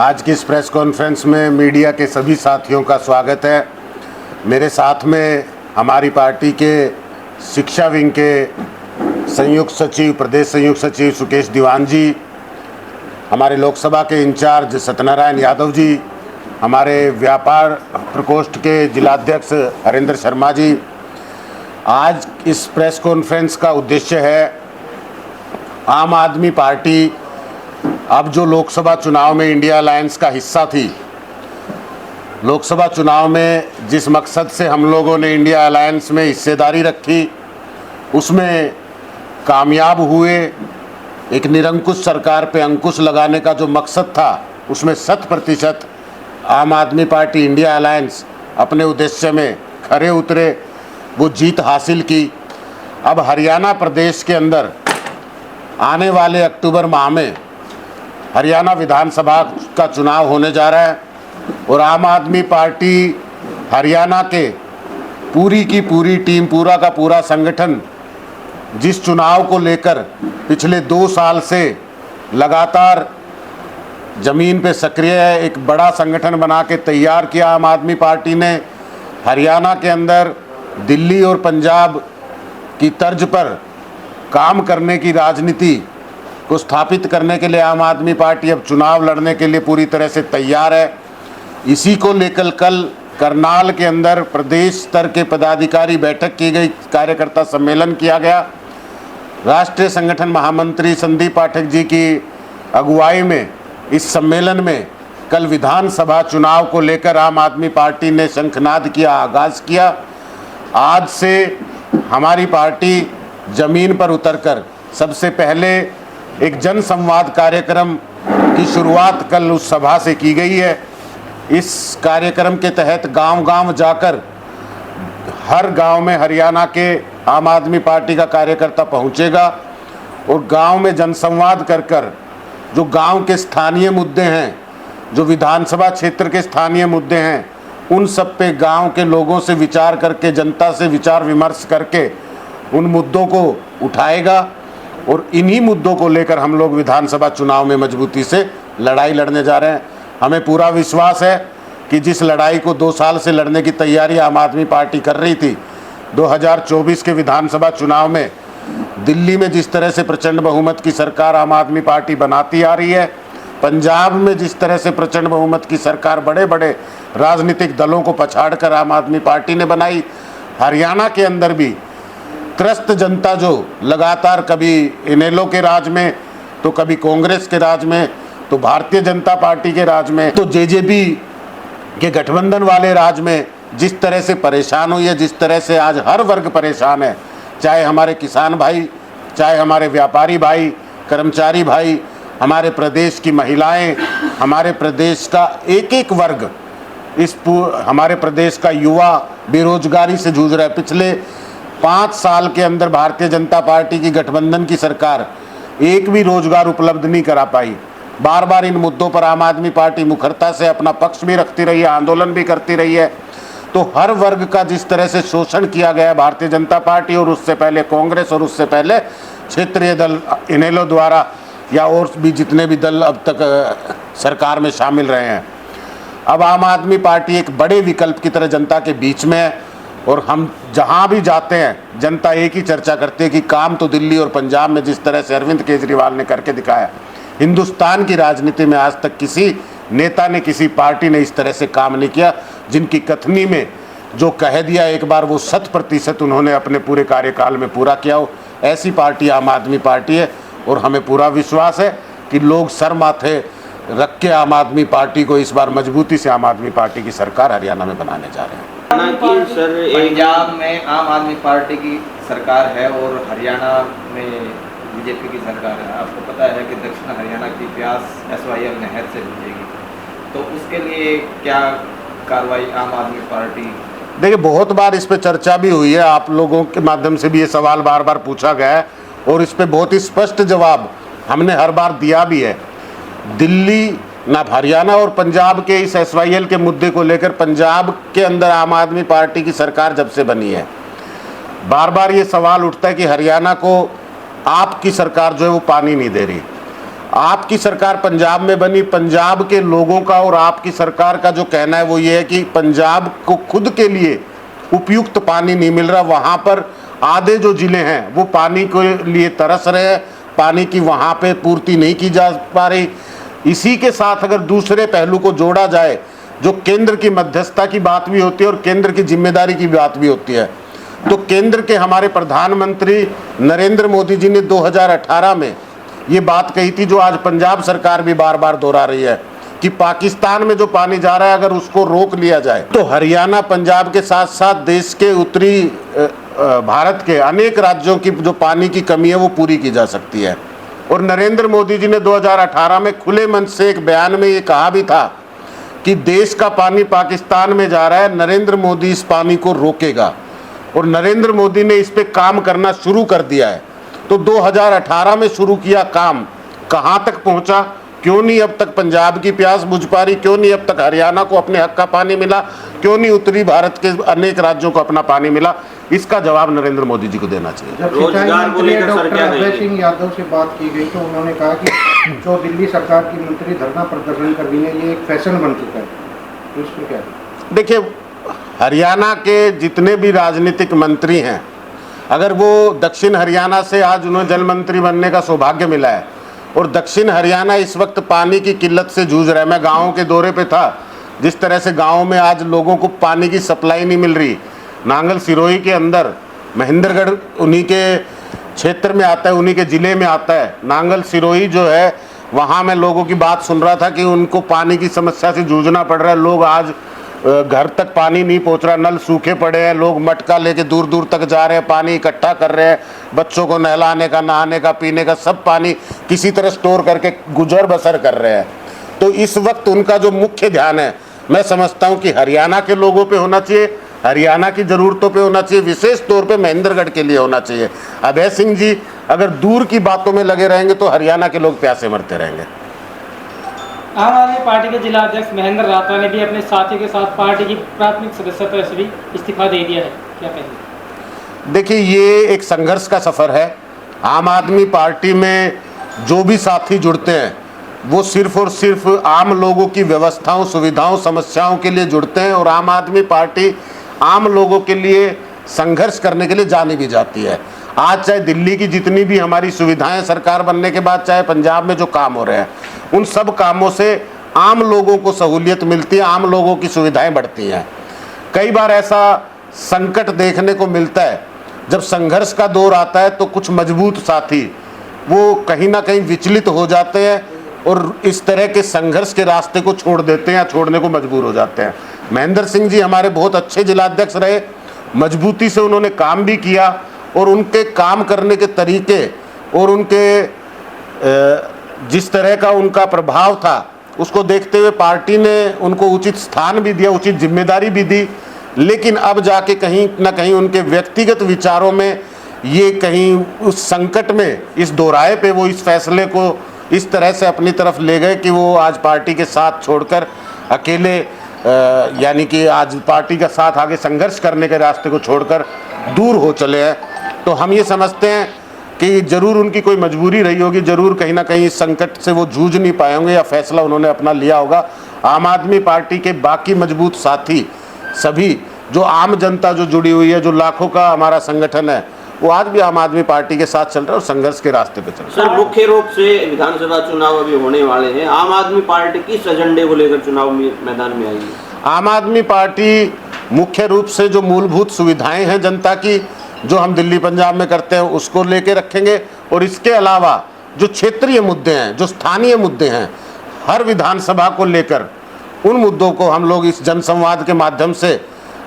आज की इस प्रेस कॉन्फ्रेंस में मीडिया के सभी साथियों का स्वागत है। मेरे साथ में हमारी पार्टी के शिक्षा विंग के संयुक्त सचिव, प्रदेश संयुक्त सचिव सुकेश दीवान जी, हमारे लोकसभा के इंचार्ज सत्यनारायण यादव जी, हमारे व्यापार प्रकोष्ठ के जिलाध्यक्ष हरेंद्र शर्मा जी। आज इस प्रेस कॉन्फ्रेंस का उद्देश्य है, आम आदमी पार्टी अब जो लोकसभा चुनाव में इंडिया अलायंस का हिस्सा थी, लोकसभा चुनाव में जिस मकसद से हम लोगों ने इंडिया अलायंस में हिस्सेदारी रखी, उसमें कामयाब हुए। एक निरंकुश सरकार पे अंकुश लगाने का जो मकसद था, उसमें 100% आम आदमी पार्टी इंडिया अलायंस अपने उद्देश्य में खरे उतरे, वो जीत हासिल की। अब हरियाणा प्रदेश के अंदर आने वाले अक्टूबर माह में हरियाणा विधानसभा का चुनाव होने जा रहा है और आम आदमी पार्टी हरियाणा के पूरी की पूरी टीम, पूरा का पूरा संगठन जिस चुनाव को लेकर पिछले 2 साल से लगातार ज़मीन पे सक्रिय है, एक बड़ा संगठन बना के तैयार किया आम आदमी पार्टी ने। हरियाणा के अंदर दिल्ली और पंजाब की तर्ज पर काम करने की राजनीति को स्थापित करने के लिए आम आदमी पार्टी अब चुनाव लड़ने के लिए पूरी तरह से तैयार है। इसी को लेकर कल करनाल के अंदर प्रदेश स्तर के पदाधिकारी बैठक की गई, कार्यकर्ता सम्मेलन किया गया। राष्ट्रीय संगठन महामंत्री संदीप पाठक जी की अगुवाई में इस सम्मेलन में कल विधानसभा चुनाव को लेकर आम आदमी पार्टी ने शंखनाद किया, आगाज़ किया। आज से हमारी पार्टी ज़मीन पर उतरकर सबसे पहले एक जन संवाद कार्यक्रम की शुरुआत कल उस सभा से की गई है। इस कार्यक्रम के तहत गांव-गांव जाकर हर गांव में हरियाणा के आम आदमी पार्टी का कार्यकर्ता पहुंचेगा और गांव में जनसंवाद कर जो गांव के स्थानीय मुद्दे हैं, जो विधानसभा क्षेत्र के स्थानीय मुद्दे हैं, उन सब पे गांव के लोगों से विचार करके, जनता से विचार विमर्श करके उन मुद्दों को उठाएगा और इन्हीं मुद्दों को लेकर हम लोग विधानसभा चुनाव में मजबूती से लड़ाई लड़ने जा रहे हैं। हमें पूरा विश्वास है कि जिस लड़ाई को 2 साल से लड़ने की तैयारी आम आदमी पार्टी कर रही थी, 2024 के विधानसभा चुनाव में दिल्ली में जिस तरह से प्रचंड बहुमत की सरकार आम आदमी पार्टी बनाती आ रही है, पंजाब में जिस तरह से प्रचंड बहुमत की सरकार बड़े बड़े राजनीतिक दलों को पछाड़कर आम आदमी पार्टी ने बनाई, हरियाणा के अंदर भी त्रस्त जनता जो लगातार कभी इनेलो के राज में, तो कभी कांग्रेस के राज में, तो भारतीय जनता पार्टी के राज में, तो जेजेपी के गठबंधन वाले राज में जिस तरह से परेशान हुई है, जिस तरह से आज हर वर्ग परेशान है, चाहे हमारे किसान भाई, चाहे हमारे व्यापारी भाई, कर्मचारी भाई, हमारे प्रदेश की महिलाएं, हमारे प्रदेश का एक एक वर्ग, हमारे प्रदेश का युवा बेरोजगारी से जूझ रहा है। पिछले 5 साल के अंदर भारतीय जनता पार्टी की गठबंधन की सरकार एक भी रोजगार उपलब्ध नहीं करा पाई। बार बार इन मुद्दों पर आम आदमी पार्टी मुखरता से अपना पक्ष भी रखती रही है, आंदोलन भी करती रही है। तो हर वर्ग का जिस तरह से शोषण किया गया भारतीय जनता पार्टी और उससे पहले कांग्रेस और उससे पहले क्षेत्रीय दल इनेलो द्वारा, या और भी जितने भी दल अब तक सरकार में शामिल रहे हैं, अब आम आदमी पार्टी एक बड़े विकल्प की तरह जनता के बीच में है। और हम जहां भी जाते हैं, जनता एक ही चर्चा करती है कि काम तो दिल्ली और पंजाब में जिस तरह से अरविंद केजरीवाल ने करके दिखाया, हिंदुस्तान की राजनीति में आज तक किसी नेता ने, किसी पार्टी ने इस तरह से काम नहीं किया। जिनकी कथनी में जो कह दिया एक बार, वो 100% उन्होंने अपने पूरे कार्यकाल में पूरा किया हो। ऐसी पार्टी आम आदमी पार्टी है और हमें पूरा विश्वास है कि लोग सर माथे रख के आम आदमी पार्टी को इस बार मजबूती से आम आदमी पार्टी की सरकार हरियाणा में बनाने जा रहे हैं। सर, पंजाब में आम आदमी पार्टी की सरकार है और हरियाणा में बीजेपी की सरकार है। आपको पता है कि दक्षिण हरियाणा की प्यास SYL नहर से जुड़ेगी, तो उसके लिए क्या कार्रवाई आम आदमी पार्टी? देखिए, बहुत बार इस पे चर्चा भी हुई है, आप लोगों के माध्यम से भी ये सवाल बार बार पूछा गया है और इस पे बहुत ही स्पष्ट जवाब हमने हर बार दिया भी है। दिल्ली ना हरियाणा और पंजाब के इस SYL के मुद्दे को लेकर पंजाब के अंदर आम आदमी पार्टी की सरकार जब से बनी है, बार बार ये सवाल उठता है कि हरियाणा को आपकी सरकार जो है वो पानी नहीं दे रही। आपकी सरकार पंजाब में बनी, पंजाब के लोगों का और आपकी सरकार का जो कहना है वो ये है कि पंजाब को खुद के लिए उपयुक्त पानी नहीं मिल रहा। वहाँ पर आधे जो ज़िले हैं वो पानी के लिए तरस रहे हैं, पानी की वहाँ पे पूर्ति नहीं की जा पा रही। इसी के साथ अगर दूसरे पहलू को जोड़ा जाए, जो केंद्र की मध्यस्थता की बात भी होती है और केंद्र की जिम्मेदारी की बात भी होती है, तो केंद्र के हमारे प्रधानमंत्री नरेंद्र मोदी जी ने 2018 में ये बात कही थी, जो आज पंजाब सरकार भी बार बार दोहरा रही है, कि पाकिस्तान में जो पानी जा रहा है अगर उसको रोक लिया जाए तो हरियाणा पंजाब के साथ साथ देश के उत्तरी भारत के अनेक राज्यों की जो पानी की कमी है वो पूरी की जा सकती है। और नरेंद्र मोदी जी ने 2018 में खुले मन से एक बयान में ये कहा भी था कि देश का पानी पाकिस्तान में जा रहा है, नरेंद्र मोदी इस पानी को रोकेगा। और नरेंद्र मोदी ने इस पे काम करना शुरू कर दिया है। तो 2018 में शुरू किया काम कहाँ तक पहुँचा? क्यों नहीं अब तक पंजाब की प्यास बुझ पा रही? क्यों नहीं अब तक हरियाणा को अपने हक का पानी मिला? क्यों नहीं उत्तरी भारत के अनेक राज्यों को अपना पानी मिला? इसका जवाब नरेंद्र मोदी जी को देना चाहिए। जब रोजगार को लेकर डॉक्टर अभय सिंह यादव से बात की गई तो उन्होंने कहा कि जो दिल्ली सरकार की मंत्री धरना प्रदर्शन कर रही है ये एक फैशन बन चुका है, तो इसमें क्या? देखिए, हरियाणा के जितने भी राजनीतिक मंत्री हैं, अगर वो दक्षिण हरियाणा से आज उन्हें जल मंत्री बनने का सौभाग्य मिला है और दक्षिण हरियाणा इस वक्त पानी की किल्लत से जूझ रहा है। मैं गाँव के दौरे पे था, जिस तरह से गाँव में आज लोगों को पानी की सप्लाई नहीं मिल रही। नांगल सिरोही के अंदर, महेंद्रगढ़ उन्हीं के क्षेत्र में आता है, उन्हीं के ज़िले में आता है। नांगल सिरोही जो है, वहाँ मैं लोगों की बात सुन रहा था कि उनको पानी की समस्या से जूझना पड़ रहा है। लोग आज घर तक पानी नहीं पहुंच रहा, नल सूखे पड़े हैं, लोग मटका लेके दूर दूर तक जा रहे हैं, पानी इकट्ठा कर रहे हैं, बच्चों को नहलाने का, नहाने का, पीने का, सब पानी किसी तरह स्टोर करके गुजर बसर कर रहे हैं। तो इस वक्त उनका जो मुख्य ध्यान है, मैं समझता हूं कि हरियाणा के लोगों पे होना चाहिए, हरियाणा की ज़रूरतों पे होना चाहिए, विशेष तौर पे महेंद्रगढ़ के लिए होना चाहिए। अभय सिंह जी अगर दूर की बातों में लगे रहेंगे तो हरियाणा के लोग प्यासे मरते रहेंगे। आम आदमी पार्टी के जिला अध्यक्ष महेंद्र राठौर ने भी अपने साथियों के साथ पार्टी की प्राथमिक सदस्यता से भी इस्तीफा दे दिया है, क्या कहेंगे? देखिए, ये एक संघर्ष का सफ़र है। आम आदमी पार्टी में जो भी साथी जुड़ते हैं वो सिर्फ और सिर्फ आम लोगों की व्यवस्थाओं, सुविधाओं, समस्याओं के लिए जुड़ते हैं। और आम आदमी पार्टी आम लोगों के लिए संघर्ष करने के लिए जानी भी जाती है। आज चाहे दिल्ली की जितनी भी हमारी सुविधाएं सरकार बनने के बाद, चाहे पंजाब में जो काम हो रहे हैं, उन सब कामों से आम लोगों को सहूलियत मिलती है, आम लोगों की सुविधाएं बढ़ती हैं। कई बार ऐसा संकट देखने को मिलता है, जब संघर्ष का दौर आता है तो कुछ मजबूत साथी वो कहीं ना कहीं विचलित हो जाते हैं और इस तरह के संघर्ष के रास्ते को छोड़ देते हैं या छोड़ने को मजबूर हो जाते हैं। महेंद्र सिंह जी हमारे बहुत अच्छे जिलाध्यक्ष रहे, मजबूती से उन्होंने काम भी किया और उनके काम करने के तरीके और उनके जिस तरह का उनका प्रभाव था, उसको देखते हुए पार्टी ने उनको उचित स्थान भी दिया, उचित जिम्मेदारी भी दी। लेकिन अब जाके कहीं ना कहीं उनके व्यक्तिगत विचारों में ये कहीं उस संकट में, इस दोराहे पे वो इस फैसले को इस तरह से अपनी तरफ ले गए कि वो आज पार्टी के साथ छोड़कर अकेले, यानी कि आज पार्टी का साथ आगे संघर्ष करने के रास्ते को छोड़कर दूर हो चले हैं। तो हम ये समझते हैं कि ज़रूर उनकी कोई मजबूरी रही होगी, ज़रूर कहीं ना कहीं इस संकट से वो जूझ नहीं पाए होंगे या फैसला उन्होंने अपना लिया होगा। आम आदमी पार्टी के बाकी मजबूत साथी सभी, जो आम जनता जो जुड़ी हुई है, जो लाखों का हमारा संगठन है, वो आज भी आम आदमी पार्टी के साथ चल रहा है और संघर्ष के रास्ते पे चल रहा है। सर, मुख्य रूप से विधानसभा चुनाव अभी होने वाले हैं, आम आदमी पार्टी किस एजेंडे को लेकर चुनाव में मैदान में आएगी? आम आदमी पार्टी मुख्य रूप से जो मूलभूत सुविधाएं हैं जनता की, जो हम दिल्ली पंजाब में करते हैं, उसको लेके रखेंगे। और इसके अलावा जो क्षेत्रीय मुद्दे हैं, जो स्थानीय मुद्दे हैं, हर विधानसभा को लेकर उन मुद्दों को हम लोग इस जनसंवाद के माध्यम से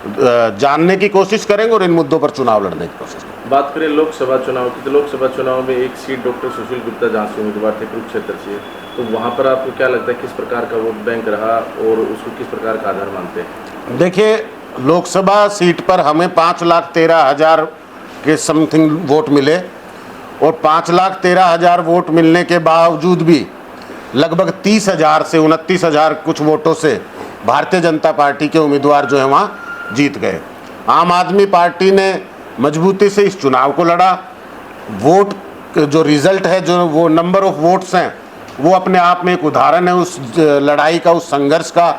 जानने की कोशिश करेंगे और इन मुद्दों पर चुनाव लड़ने की कोशिश करेंगे। बात करें लोकसभा चुनाव की, तो लोकसभा चुनाव में एक सीट डॉक्टर सुशील गुप्ता जहाँ से उम्मीदवार थे कुरुक्षेत्र से, तो वहाँ पर आपको क्या लगता है किस प्रकार का वोट बैंक रहा और उसको किस प्रकार का आधार मानते हैं? देखिए, लोकसभा सीट पर हमें 5,13,000 के समथिंग वोट मिले और 5,13,000 वोट मिलने के बावजूद भी लगभग 30,000 से 29,000 कुछ वोटों से भारतीय जनता पार्टी के उम्मीदवार जो हैं वहाँ जीत गए। आम आदमी पार्टी ने मजबूती से इस चुनाव को लड़ा। वोट जो रिज़ल्ट है, जो वो नंबर ऑफ वोट्स हैं, वो अपने आप में एक उदाहरण है उस लड़ाई का, उस संघर्ष का।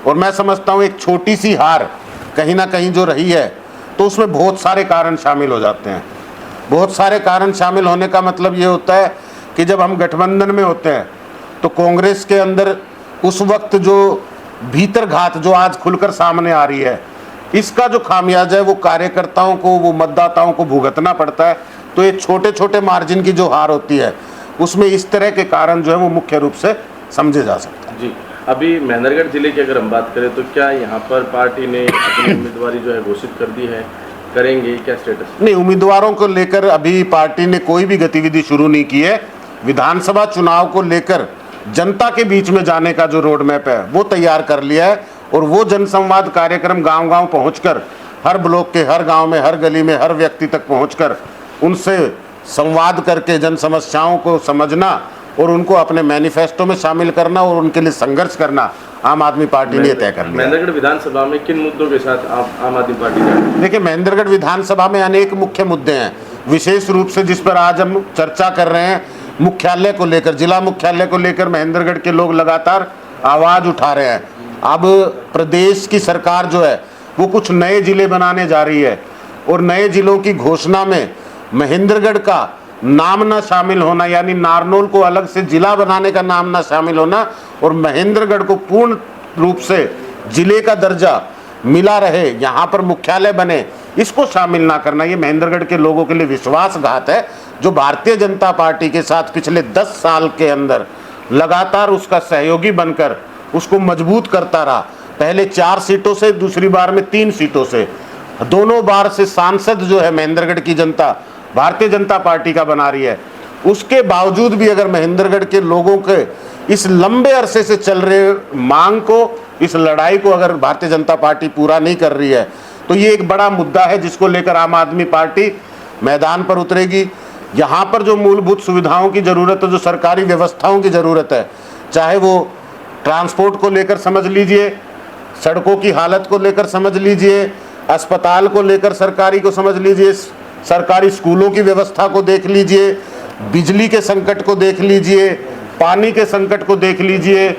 और मैं समझता हूँ एक छोटी सी हार कहीं ना कहीं जो रही है, तो उसमें बहुत सारे कारण शामिल हो जाते हैं। बहुत सारे कारण शामिल होने का मतलब ये होता है कि जब हम गठबंधन में होते हैं तो कांग्रेस के अंदर उस वक्त जो भीतर घात जो आज खुलकर सामने आ रही है, इसका जो खामियाजा है वो कार्यकर्ताओं को, वो मतदाताओं को भुगतना पड़ता है। तो ये छोटे छोटे मार्जिन की जो हार होती है उसमें इस तरह के कारण जो है वो मुख्य रूप से समझे जा सकते हैं। जी, अभी महेंद्रगढ़ जिले की अगर हम बात करें तो क्या यहाँ पर पार्टी ने अपनी उम्मीदवारी जो है घोषित कर दी है, करेंगे, क्या स्टेटस? नहीं, उम्मीदवारों को लेकर अभी पार्टी ने कोई भी गतिविधि शुरू नहीं की है। विधानसभा चुनाव को लेकर जनता के बीच में जाने का जो रोड मैप है वो तैयार कर लिया है, और वो जनसंवाद कार्यक्रम गांव-गांव पहुंचकर, हर ब्लॉक के हर गांव में, हर गली में, हर व्यक्ति तक पहुंचकर उनसे संवाद करके जन समस्याओं को समझना और उनको अपने मैनिफेस्टो में शामिल करना और उनके लिए संघर्ष करना आम आदमी पार्टी ने तय कर लिया। महेंद्रगढ़ विधानसभा में किन मुद्दों के साथ आम आदमी पार्टी जा रही है? देखिए, महेंद्रगढ़ विधानसभा में अनेक मुख्य मुद्दे हैं, विशेष रूप से जिस पर आज हम चर्चा कर रहे हैं, मुख्यालय को लेकर, जिला मुख्यालय को लेकर महेंद्रगढ़ के लोग लगातार आवाज उठा रहे हैं। अब प्रदेश की सरकार जो है वो कुछ नए जिले बनाने जा रही है, और नए जिलों की घोषणा में महेंद्रगढ़ का नाम ना शामिल होना, यानी नारनौल को अलग से जिला बनाने का नाम ना शामिल होना, और महेंद्रगढ़ को पूर्ण रूप से जिले का दर्जा मिला रहे, यहाँ पर मुख्यालय बने, इसको शामिल ना करना, ये महेंद्रगढ़ के लोगों के लिए विश्वासघात है, जो भारतीय जनता पार्टी के साथ पिछले 10 साल के अंदर लगातार उसका सहयोगी बनकर उसको मजबूत करता रहा। पहले 4 सीटों से, दूसरी बार में 3 सीटों से, दोनों बार से सांसद जो है महेंद्रगढ़ की जनता भारतीय जनता पार्टी का बना रही है। उसके बावजूद भी अगर महेंद्रगढ़ के लोगों के इस लंबे अरसे से चल रहे मांग को, इस लड़ाई को अगर भारतीय जनता पार्टी पूरा नहीं कर रही है, तो ये एक बड़ा मुद्दा है जिसको लेकर आम आदमी पार्टी मैदान पर उतरेगी। यहाँ पर जो मूलभूत सुविधाओं की ज़रूरत है, जो सरकारी व्यवस्थाओं की ज़रूरत है, चाहे वो ट्रांसपोर्ट को लेकर समझ लीजिए, सड़कों की हालत को लेकर समझ लीजिए, अस्पताल को लेकर सरकारी को समझ लीजिए, सरकारी स्कूलों की व्यवस्था को देख लीजिए, बिजली के संकट को देख लीजिए, पानी के संकट को देख लीजिए,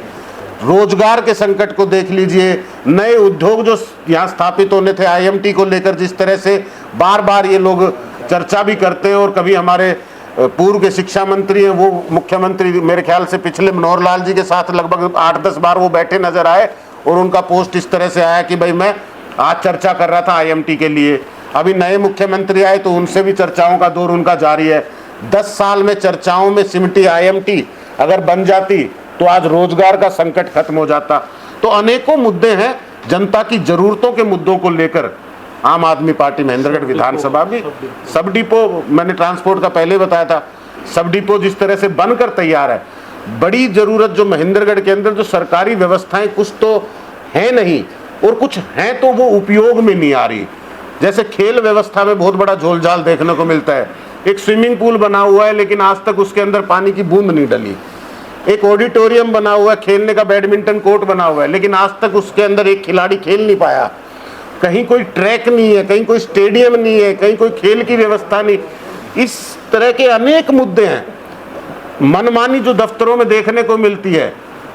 रोजगार के संकट को देख लीजिए, नए उद्योग जो यहाँ स्थापित होने थे, IMT को लेकर जिस तरह से बार बार ये लोग चर्चा भी करते हैं, और कभी हमारे पूर्व के शिक्षा मंत्री हैं, वो मुख्यमंत्री मेरे ख्याल से पिछले मनोहर लाल जी के साथ लगभग 8-10 बार वो बैठे नजर आए, और उनका पोस्ट इस तरह से आया कि भाई मैं आज चर्चा कर रहा था IMT के लिए। अभी नए मुख्यमंत्री आए तो उनसे भी चर्चाओं का दौर उनका जारी है। 10 साल में चर्चाओं में सिमटी IMT अगर बन जाती तो आज रोजगार का संकट खत्म हो जाता। तो अनेकों मुद्दे हैं, जनता की जरूरतों के मुद्दों को लेकर आम आदमी पार्टी महेंद्रगढ़ विधानसभा भी, सब डिपो, मैंने ट्रांसपोर्ट का पहले बताया था, सब डिपो जिस तरह से बनकर तैयार है, बड़ी जरूरत जो महेंद्रगढ़ के अंदर जो सरकारी व्यवस्थाएं कुछ तो है नहीं, और कुछ हैं तो वो उपयोग में नहीं आ रही। जैसे खेल व्यवस्था में बहुत बड़ा झोलझाल देखने को मिलता है। एक स्विमिंग पूल बना हुआ है लेकिन आज तक उसके अंदर पानी की बूंद नहीं डली। एक ऑडिटोरियम बना हुआ है, खेलने का बैडमिंटन कोर्ट बना हुआ है, लेकिन आज तक उसके अंदर एक खिलाड़ी खेल नहीं पाया। कहीं कोई ट्रैक नहीं है, कहीं कोई स्टेडियम नहीं है, कहीं कोई खेल की व्यवस्था नहीं। इस तरह के अनेक मुद्दे हैं, मनमानी जो दफ्तरों में देखने को मिलती है।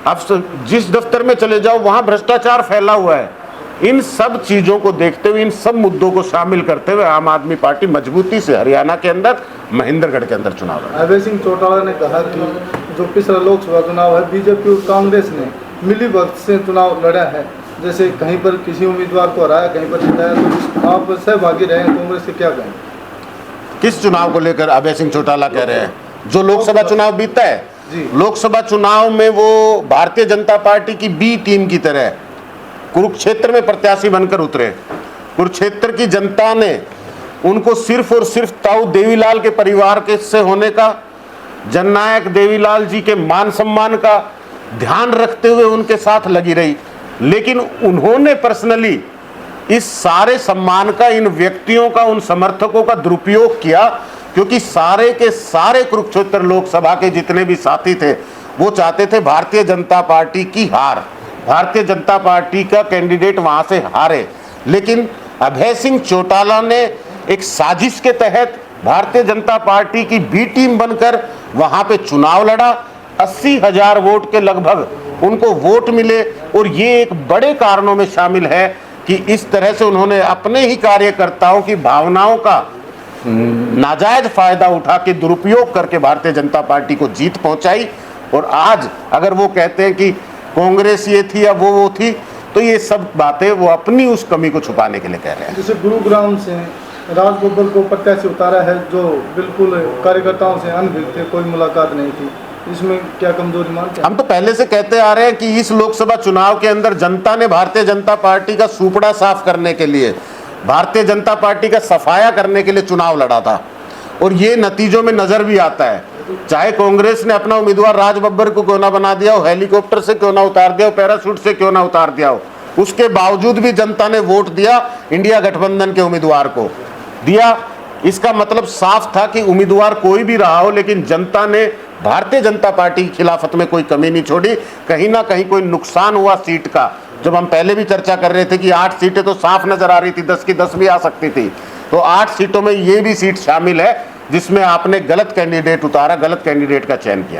अब जिस दफ्तर में चले जाओ वहां भ्रष्टाचार फैला हुआ है। इन सब चीजों को देखते हुए, इन सब मुद्दों को शामिल करते हुए आम आदमी पार्टी मजबूती से हरियाणा के अंदर, महेंद्रगढ़ के अंदर चुनाव लड़ा। अभय सिंह चौटाला ने कहा कि जो पिछला लोकसभा चुनाव है बीजेपी और कांग्रेस ने मिली भगत से चुनाव लड़ा है, जैसे कहीं पर किसी उम्मीदवार को हराया, कहीं पर जिताया, तो आप सहभागी रहे हैं, कांग्रेस से क्या कहें? किस चुनाव को लेकर अभय सिंह चौटाला कह रहे हैं? जो लोकसभा चुनाव बीता है, लोकसभा चुनाव में वो भारतीय जनता पार्टी की बी टीम की तरह कुरुक्षेत्र में प्रत्याशी बनकर उतरे। कुरुक्षेत्र की जनता ने उनको सिर्फ और सिर्फ ताऊ देवीलाल के परिवार के से होने का, जननायक देवीलाल जी के मान सम्मान का ध्यान रखते हुए उनके साथ लगी रही। लेकिन उन्होंने पर्सनली इस सारे सम्मान का, इन व्यक्तियों का, उन समर्थकों का दुरुपयोग किया, क्योंकि सारे के सारे कुरुक्षेत्र लोकसभा के जितने भी साथी थे वो चाहते थे भारतीय जनता पार्टी की हार, भारतीय जनता पार्टी का कैंडिडेट वहां से हारे। लेकिन अभय सिंह चौटाला ने एक साजिश के तहत भारतीय जनता पार्टी की बी टीम बनकर वहां पे चुनाव लड़ा, 80,000 वोट के लगभग उनको वोट मिले। और ये एक बड़े कारणों में शामिल है कि इस तरह से उन्होंने अपने ही कार्यकर्ताओं की भावनाओं का नाजायज फायदा उठा के दुरुपयोग करके भारतीय जनता पार्टी को जीत पहुंचाई। और आज अगर वो कहते हैं कि कांग्रेस ये थी या वो थी, तो ये सब बातें वो अपनी उस कमी को छुपाने के लिए कह रहे हैं। जैसे गुरुग्राम से राज बब्बर को प्रत्याशी उतारा है, जो बिल्कुल कार्यकर्ताओं से अनभिज्ञ थे, कोई मुलाकात नहीं थी, इसमें क्या कमजोरी मानते हैं? हम तो पहले से कहते आ रहे हैं कि इस लोकसभा चुनाव के अंदर जनता ने भारतीय जनता पार्टी का सूपड़ा साफ करने के लिए, भारतीय जनता पार्टी का सफाया करने के लिए चुनाव लड़ा था। और ये नतीजों में नजर भी आता है। चाहे कांग्रेस ने अपना उम्मीदवार राज बब्बर को क्यों ना बना दिया हो, हेलीकॉप्टर से क्यों ना उतार दिया हो, पैराशूट से क्यों ना उतार दिया हो, उसके बावजूद भी जनता ने वोट दिया इंडिया गठबंधन के उम्मीदवार को दिया। इसका मतलब साफ था कि उम्मीदवार कोई भी रहा हो, लेकिन जनता ने भारतीय जनता पार्टी की खिलाफत में कोई कमी नहीं छोड़ी। कहीं ना कहीं कोई नुकसान हुआ सीट का। जब हम पहले भी चर्चा कर रहे थे कि 8 सीटें तो साफ नजर आ रही थी, 10 की 10 भी आ सकती थी, तो 8 सीटों में ये भी सीट शामिल है जिसमें आपने गलत कैंडिडेट उतारा, गलत कैंडिडेट का चयन किया।